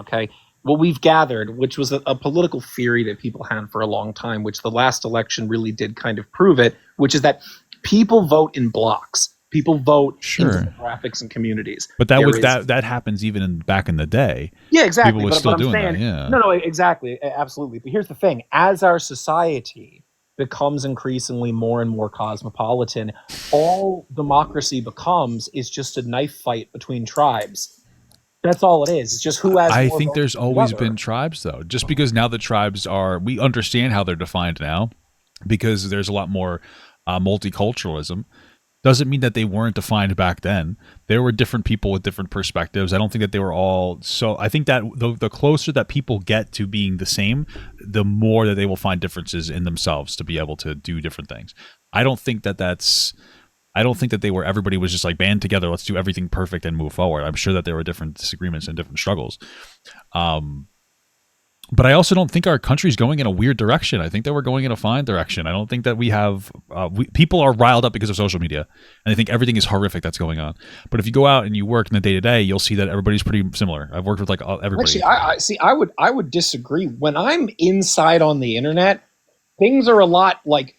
what we've gathered, which was a political theory that people had for a long time, which the last election really did kind of prove it, which is that people vote in blocks. People vote in demographics and communities. But that happens even back in the day. Yeah, exactly. People were still doing that. Yeah. No, exactly, absolutely. But here's the thing: as our society becomes increasingly more and more cosmopolitan, all democracy becomes is just a knife fight between tribes. That's all it is. It's just who has. I think there's always been tribes, though. Just because now the tribes we understand how they're defined now, because there's a lot more multiculturalism, doesn't mean that they weren't defined back then. There were different people with different perspectives. I don't think that they were all. So I think that the closer that people get to being the same, the more that they will find differences in themselves to be able to do different things. I don't think that everybody was just like band together, let's do everything perfect and move forward. I'm sure that there were different disagreements and different struggles. But I also don't think our country's going in a weird direction. I think that we're going in a fine direction. I don't think that we have people are riled up because of social media, and I think everything is horrific that's going on. But if you go out and you work in the day to day, you'll see that everybody's pretty similar. I've worked with everybody. Actually, I would disagree. When I'm inside on the internet, things are a lot like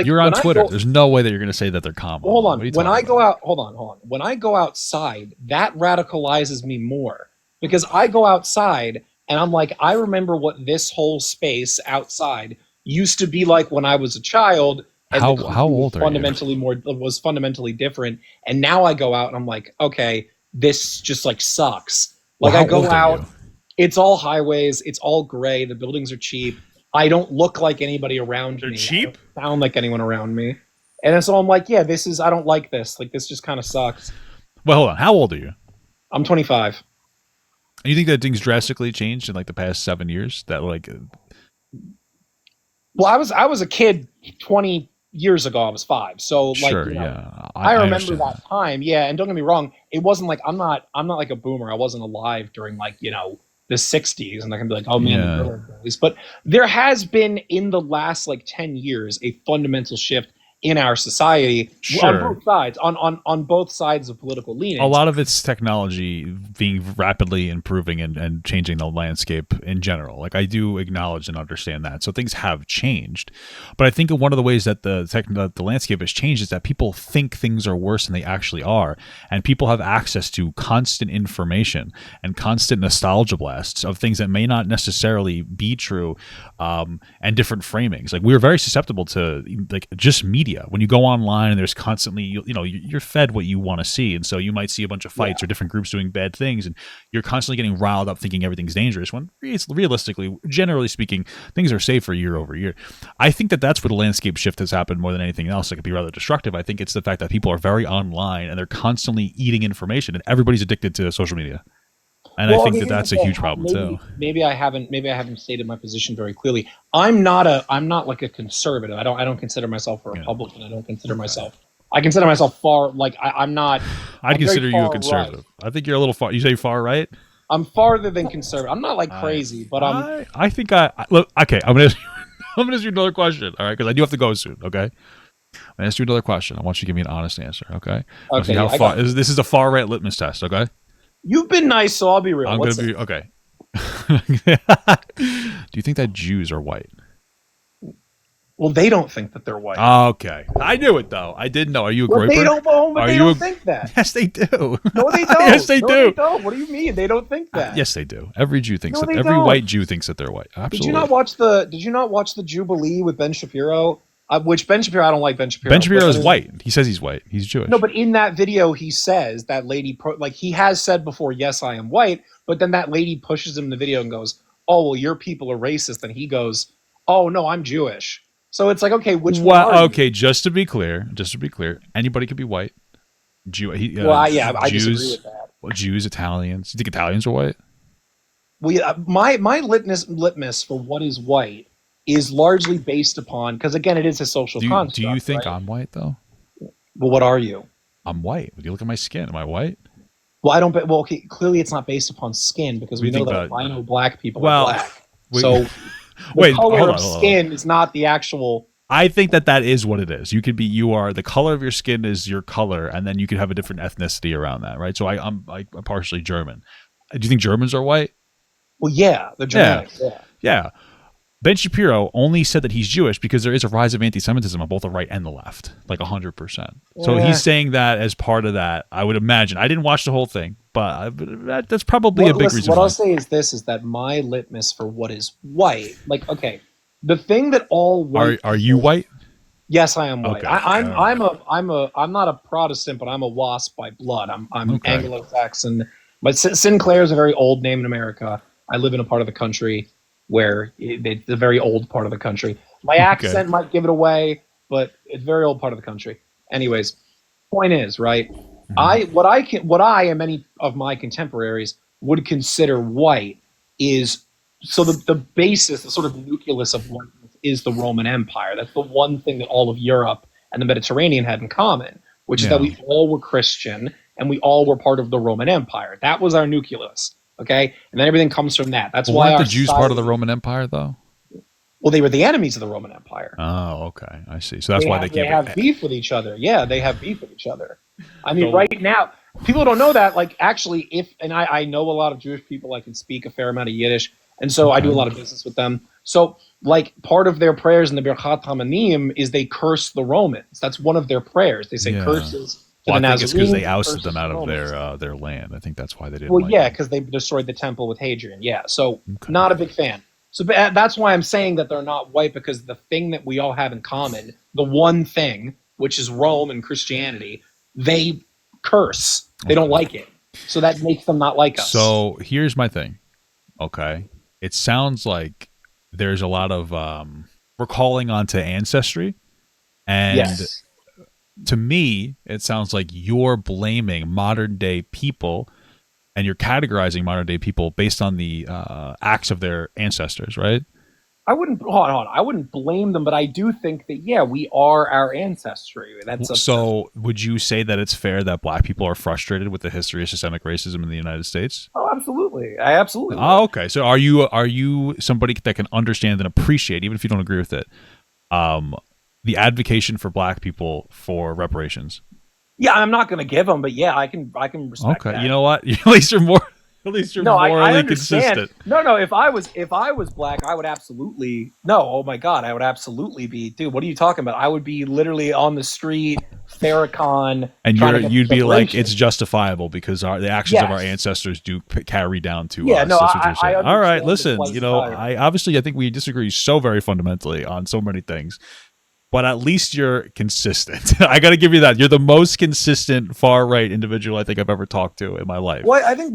you're on Twitter. There's no way that you're going to say that they're common. Hold on. When I go out, hold on. When I go outside, that radicalizes me more, because I go outside. And I'm like, I remember what this whole space outside used to be like when I was a child. And how old are you? Was fundamentally different. And now I go out and I'm like, okay, this just like sucks. Like I go out, it's all highways, it's all gray, the buildings are cheap. I don't look like anybody around me. They're cheap? I don't sound like anyone around me. And so I'm like, yeah, I don't like this. Like this just kind of sucks. Well, hold on. How old are you? I'm 25. And you think that things drastically changed in like the past 7 years? That like, well, I was a kid 20 years ago. I was 5, so like, sure, I remember that time. Yeah, and don't get me wrong, it wasn't like I'm not like a boomer. I wasn't alive during like the 60s, and I can be like, oh man, but there has been in the last like 10 years a fundamental shift in our society on both sides, on both sides of political leanings. A lot of it's technology being rapidly improving and changing the landscape in general. Like I do acknowledge and understand that. So things have changed. But I think one of the ways that the landscape has changed is that people think things are worse than they actually are. And people have access to constant information and constant nostalgia blasts of things that may not necessarily be true, and different framings. Like we're very susceptible to like just media. When you go online and there's constantly, you're fed what you want to see. And so you might see a bunch of fights or different groups doing bad things, and you're constantly getting riled up thinking everything's dangerous, when realistically, generally speaking, things are safer year over year. I think that that's where the landscape shift has happened more than anything else. It could be rather destructive. I think it's the fact that people are very online and they're constantly eating information, and everybody's addicted to social media. And I think that's a huge problem too. Maybe I haven't stated my position very clearly. I'm not like a conservative. I don't consider myself a Republican. I don't consider myself. I consider myself far. Like I'm not. I'd consider you a conservative. Right. I think you're a little far. You say far right? I'm farther than conservative. I'm not like crazy, but I think look. Okay, I'm gonna ask you another question. All right, because I do have to go soon. Okay. I ask you another question. I want you to give me an honest answer, okay? I'll see Okay, how I far got it. this is a far right litmus test, okay? You've been nice, so I'll be real. I'm What's gonna it? be okay. Do you think that Jews are white? Well, they don't think that they're white. Okay, I knew it though. I did know. Are you a Well, Groyper? they don't. But Are they you don't a- think that. Yes, they do. No, they don't. Yes, they no, do. They don't. What do you mean? They don't think that. Yes, they do. Every Jew thinks No, that. they Every don't. white Jew thinks that they're white. Absolutely. Did you not watch the Jubilee with Ben Shapiro? Which Ben Shapiro, I don't like Ben Shapiro. Ben Shapiro is but- white. He says he's white. He's Jewish. No, but in that video, he says that lady, like he has said before, yes, I am white. But then that lady pushes him in the video and goes, "Oh, well, your people are racist." And he goes, "Oh no, I'm Jewish." So it's like, okay, which one are you? Okay, just to be clear, anybody could be white. Well, I disagree with that. Well, Jews, Italians. You think Italians are white? Well, yeah, my litmus for what is white is largely based upon, because again, it is a social construct. Do you think right? I'm white though? Well, what are you? I'm white. Would you look at my skin? Am I white? Well, I don't. Well, okay, clearly it's not based upon skin because we know that albino black people are black. So the color of skin is not the actual. I think that is what it is. You are the color of your skin is your color, and then you could have a different ethnicity around that, right? So I'm partially German. Do you think Germans are white? Well, yeah, they're Germanic. Yeah. Ben Shapiro only said that he's Jewish because there is a rise of anti-Semitism on both the right and the left, like 100%. So he's saying that as part of that. I would imagine. I didn't watch the whole thing, but that's probably a big reason. What I'll say is this: is that my litmus for what is white, like, okay, the thing that all white are you white? Yes, I am white. Okay. I'm not a Protestant, but I'm a WASP by blood. I'm Anglo-Saxon. But Sinclair is a very old name in America. I live in a part of the country where it's a very old part of the country. My accent might give it away, but it's a very old part of the country. Anyways, point is, right? What I and many of my contemporaries would consider white is, so the basis, the sort of nucleus of whiteness is the Roman Empire. That's the one thing that all of Europe and the Mediterranean had in common, which is that we all were Christian and we all were part of the Roman Empire. That was our nucleus. Okay, and then everything comes from that. That's why weren't the Jews part of the Roman Empire, though? Well, they were the enemies of the Roman Empire. Oh, okay, I see. So that's why they have beef with each other. Yeah, they have beef with each other. I mean, right now, people don't know that. Like, actually, I know a lot of Jewish people. I can speak a fair amount of Yiddish, and so I do a lot of business with them. So, like, part of their prayers in the Birchat Hamanim is they curse the Romans. That's one of their prayers. They say curses. Well, I think it's because they ousted them out of their land. I think that's why they didn't. Well, yeah, because they destroyed the temple with Hadrian. Yeah, so not a big fan. So that's why I'm saying that they're not white, because the thing that we all have in common, the one thing, which is Rome and Christianity, they curse. They don't like it. So that makes them not like us. So here's my thing. Okay. It sounds like there's a lot of we're calling onto ancestry, and to me, it sounds like you're blaming modern day people and you're categorizing modern day people based on the acts of their ancestors, right? I wouldn't hold on. I wouldn't blame them, but I do think that we are our ancestry. So would you say that it's fair that black people are frustrated with the history of systemic racism in the United States? Oh, absolutely. I absolutely. Oh, okay. So are you somebody that can understand and appreciate, even if you don't agree with it, the advocacy for black people for reparations? Yeah, I'm not going to give them, but I can respect that. Okay, you know what? At least you're morally consistent. No. If I was black, I would absolutely Oh my God, I would absolutely be. Dude, what are you talking about? I would be literally on the street, Farrakhan, and you'd be like, it's justifiable because the actions of our ancestors do carry down to us. No, that's what you're saying. All right, listen. I think we disagree so very fundamentally on so many things. But at least you're consistent. I got to give you that. You're the most consistent far-right individual I think I've ever talked to in my life. Well, I think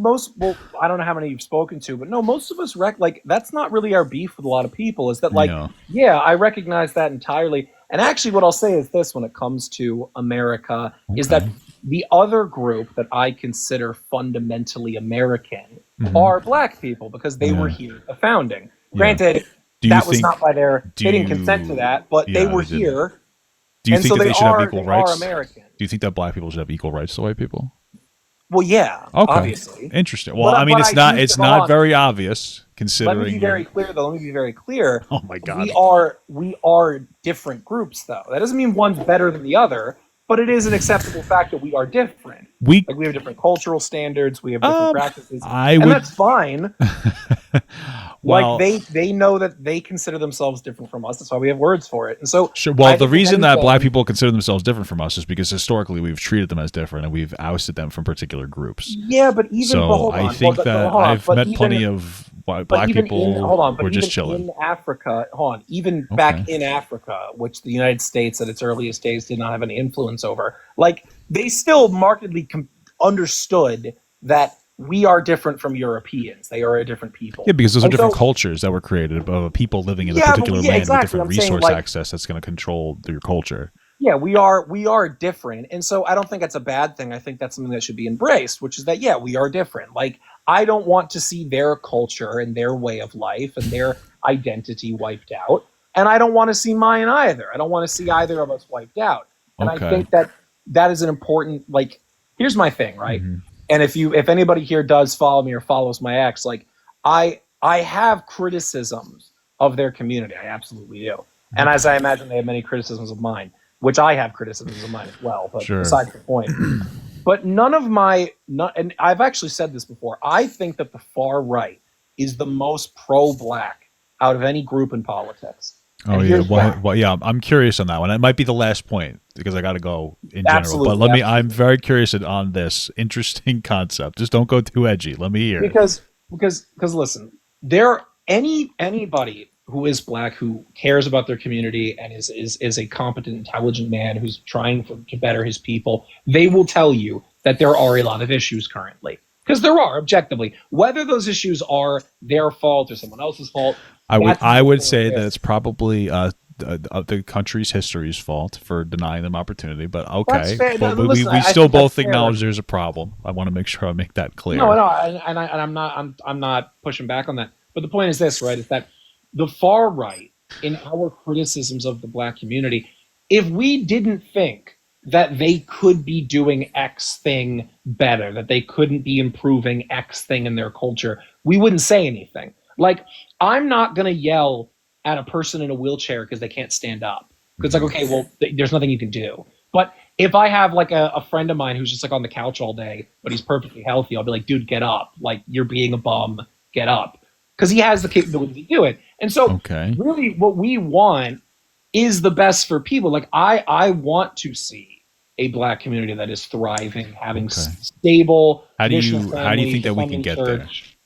I don't know how many you've spoken to, but no, most of us that's not really our beef with a lot of people, is that I recognize that entirely. And actually what I'll say is this when it comes to America is that the other group that I consider fundamentally American are black people, because they were here at the founding. Granted, that was not by they didn't consent to that, but they were here. Do you think that they should have equal rights? American. Do you think that black people should have equal rights to white people? Well, yeah, Okay. obviously. Interesting. Well, But- I mean, but it's I not do it's hold not on. very obvious Let me considering be very you're. clear, though. Let me be very clear. Oh my God. We are different groups, though. That doesn't mean one's better than the other, but it is an acceptable fact that we are different. We Like we have different cultural standards, we have different practices, I and would. that's fine. Well, Like they know that they consider themselves different from us. That's why we have words for it. And so, sure. Well, I the think if reason that black anything- people consider themselves different from us is because historically we've treated them as different and we've ousted them from particular groups. yeah, but even So but hold I on, think well, that hold on, I've but met even- plenty of But black even people in, hold on, who but are just even chilling. in Africa, hold on, even Okay. back in Africa, which the United States at its earliest days did not have any influence over, like they still markedly understood that we are different from Europeans. They are a different people. Yeah, because those are And different so- cultures that were created of people living in a Yeah, but particular yeah, land exactly. with different I'm saying, resource like- access that's going to control your culture. Yeah, we are different. And so I don't think that's a bad thing. I think that's something that should be embraced, which is that yeah, we are different. Like I don't want to see their culture and their way of life and their identity wiped out. And I don't want to see mine either. I don't want to see either of us wiped out. And Okay. I think that is an important like here's my thing, right? Mhm. And if anybody here does follow me or follows my ex, like I have criticisms of their community. I absolutely do. And as I imagine they have many criticisms of mine, which I have criticisms of mine as well, but Sure. besides the point. But and I've actually said this before, I think that the far right is the most pro-black out of any group in politics. Oh And yeah, here's why. well, yeah. I'm curious on that one. It might be the last point because I got to go in general. Absolutely, But I'm absolutely. very curious on this interesting concept. Just don't go too edgy. Let me hear. Because listen, anybody who is black who cares about their community and is a competent, intelligent man who's trying to better his people, they will tell you that there are a lot of issues currently. Because there are, objectively. Whether those issues are their fault or someone else's fault, I would say that that it's probably the country's history's fault for denying them opportunity. But okay, That's fair. but No, listen, we I still think that's both fair. acknowledge there's a problem. I want to make sure I make that clear. No, I'm not pushing back on that. But the point is this, right? Is that the far right, in our criticisms of the black community, if we didn't think that they could be doing X thing better, that they couldn't be improving X thing in their culture, we wouldn't say anything. Like, I'm not going to yell at a person in a wheelchair because they can't stand up. Because, like, okay, well, there's nothing you can do. But if I have, like, a friend of mine who's just, like, on the couch all day, but he's perfectly healthy, I'll be like, dude, get up. Like, you're being a bum. Get up. Because he has the capability to do it. And so, Okay. really, what we want is the best for people. Like, I want to see a black community that is thriving, having Okay. stable. How do traditional you family, think that we can funding get there? church.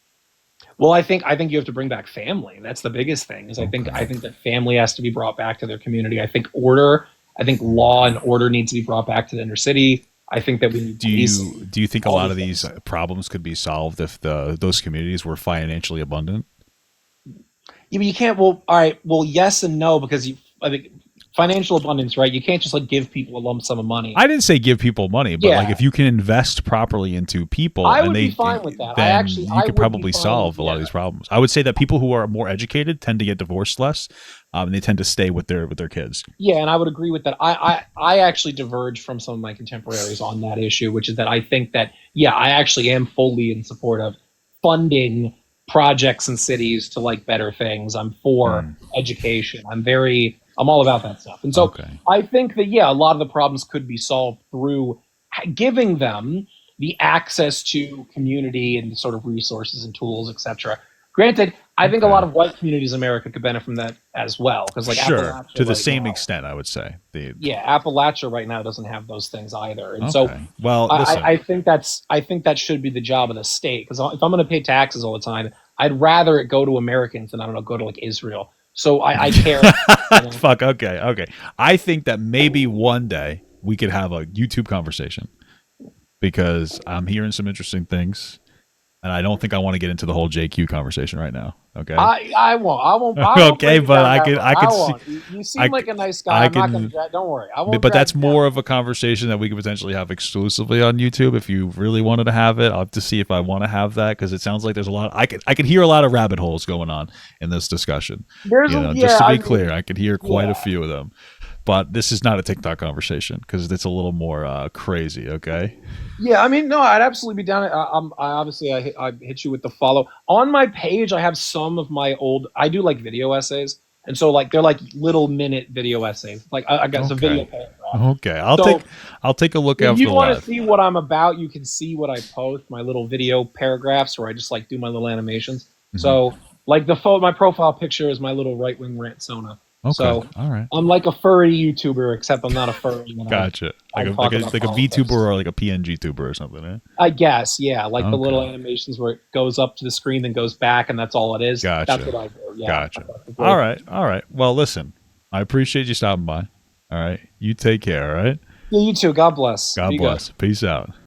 Well, I think you have to bring back family. That's the biggest thing. Is I think that family has to be brought back to their community. I think law and order needs to be brought back to the inner city. I think that we need Do you think a all lot of these these problems could be solved if those communities were financially abundant? Yeah, but you can't. Well, all right. Well, yes and no, because I think financial abundance, right? You can't just like give people a lump sum of money. I didn't say give people money, but Yeah. like if you can invest properly into people, I and would they be fine with that. then I you would could be probably fine solve with- a lot of yeah. these problems. I would say that people who are more educated tend to get divorced less, and they tend to stay with their kids. Yeah, and I would agree with that. I actually diverge from some of my contemporaries on that issue, which is that I think that I actually am fully in support of funding projects and cities to like better things. I'm for education. I'm all about that stuff. And so Okay. I think that a lot of the problems could be solved through giving them the access to community and sort of resources and tools, etc. Granted, I think a lot of white communities in America could benefit from that as well, because like Sure, Appalachia to the right same now- extent, I would say. Appalachia right now doesn't have those things either, and Okay. so Well, listen. I think that should be the job of the state. Because if I'm going to pay taxes all the time, I'd rather it go to Americans than go to like Israel. So I care. Fuck. Okay. I think that maybe one day we could have a YouTube conversation because I'm hearing some interesting things, and I don't think I want to get into the whole JQ conversation right now. Okay. I won't. Okay, but I could see- won't. You seem like a nice guy. I I'm not can- gonna. Don't worry. I won't. But drag that's you down. more of a conversation that we could potentially have exclusively on YouTube if you really wanted to have it. I'll have to see if I want to have that because it sounds like there's a lot. I can hear a lot of rabbit holes going on in this discussion. There's You a- know, just to be I- clear, I could hear quite yeah. a few of them. but this is not a TikTok conversation because it's a little more crazy. Okay. Yeah, I mean, no, I'd absolutely be down. I hit you with the follow on my page. I have some of my old. I do like video essays, and so like they're like little minute video essays. Like I got some video Okay. paragraph. Okay. So I'll take a look if after you the want to live. see what I'm about, you can see what I post, my little video paragraphs where I just like do my little animations. Mhm. So like my profile picture is my little right wing rant Sona. Okay. So All right. I'm like a furry YouTuber, except I'm not a furry. And Gotcha. I Like a talk about politics. VTuber or like a PNG tuber or something. Eh? I guess, yeah, like the little Okay. animations where it goes up to the screen then goes back, and that's all it is. That's Gotcha. what I do. Yeah. Gotcha. All right. All right. Well, listen, I appreciate you stopping by. All right. You take care. All right. Yeah, you too. God bless. God Be good. bless. Peace out.